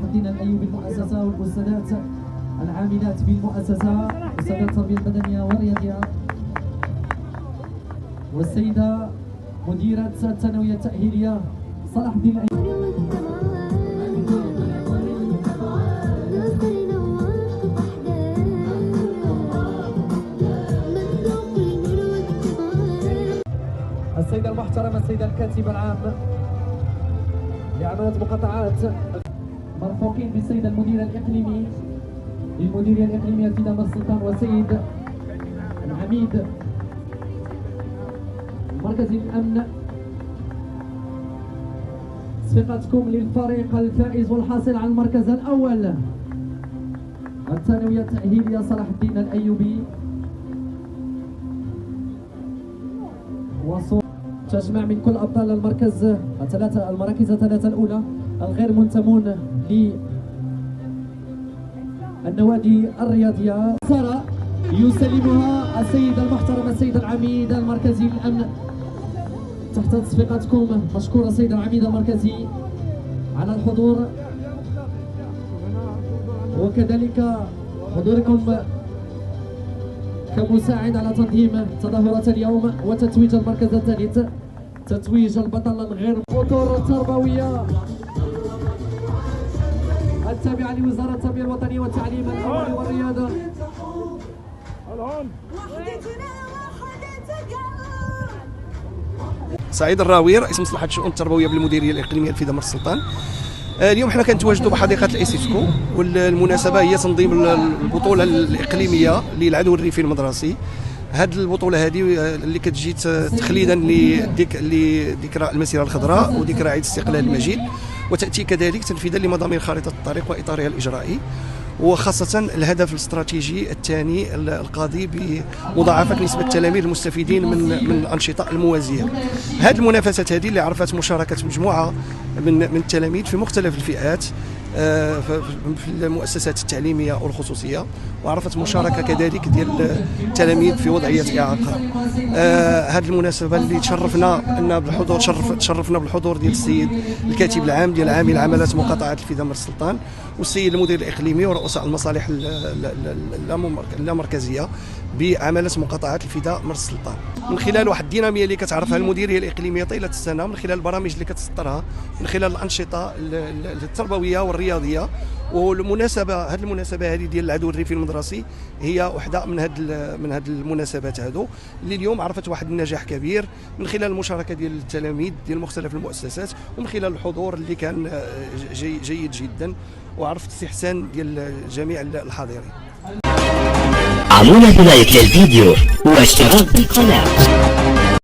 الدين الايوبي المؤسسه والاستاذات العاملات بالمؤسسه استاذات التربيه المدنيه والرياضيه والسيده مديره الثانويه التاهيليه صلاح الدين الايوبي. السيدة المحترمة السيدة الكاتبة العام لعملية مقاطعات مرفوقين بالسيد المدير الإقليمي للمديرية الإقليمية في دار السلطان والسيد العميد مركز الأمن. ثقتكم للفريق الفائز والحاصل على المركز الأول الثانوية التأهيلية صلاح الدين الأيوبي تجمع من كل أبطال المراكز الثلاثة الأولى الغير منتمون للنوادي الرياضية. سارة يسلمها السيد المحترم السيد العميد المركزي للأمن تحت تصفيقاتكم. مشكور السيد العميد المركزي على الحضور وكذلك حضوركم كمساعد على تنظيم تظاهرات اليوم وتتويج المركز الثالث تتويج البطل الغير خطور التربوية التابعة لوزارة التربية الوطنية والتعليم الأول والرياضة. سعيد الراوي رئيس مصلحة الشؤون التربوية بالمديرية الإقليمية في مرسى السلطان. اليوم حنا كنتواجدوا بحديقة الإيسيسكو والمناسبة هي تنظيم البطولة الإقليمية للعدو الريفي المدرسي. هذه البطولة هذه اللي كتجي تخليدا لذكرى المسيرة الخضراء وذكرى عيد استقلال المجيد، وتأتي كذلك تنفيذا لمضامين خارطة الطريق وإطارها الإجرائي، وخاصة الهدف الاستراتيجي الثاني القاضي بمضاعفة نسبة التلاميذ المستفيدين من الأنشطة الموازية. هذه المنافسات هذه اللي عرفت مشاركة مجموعة من التلاميذ في مختلف الفئات في المؤسسات التعليمية والخصوصية، وعرفت مشاركة كذلك ديال التلاميذ في وضعية إعاقة. هذه المناسبة اللي تشرفنا بالحضور ديال السيد الكاتب العام ديال عامل عملات مقاطعات الفداء مرسى السلطان والسيد المدير الإقليمي ورؤساء المصالح اللامركزية بعملة مقاطعات الفداء مرسى السلطان، من خلال واحد الدينامية اللي كتعرفها المديرية الإقليمية طيلة السنة، من خلال البرامج اللي كتسطرها، من خلال الأنشطة التربوية والرياضية. والمناسبة هذه المناسبة هذه ديال العدو الريفي المدرسي هي واحدة من هذه المناسبات هذو اللي اليوم عرفت واحد النجاح كبير من خلال المشاركة ديال التلاميذ ديال مختلف المؤسسات ومن خلال الحضور اللي كان جيد جدا، وعرفت استحسان ديال جميع الحاضرين. عمونا بلايك للفيديو واشتراك بالقناة.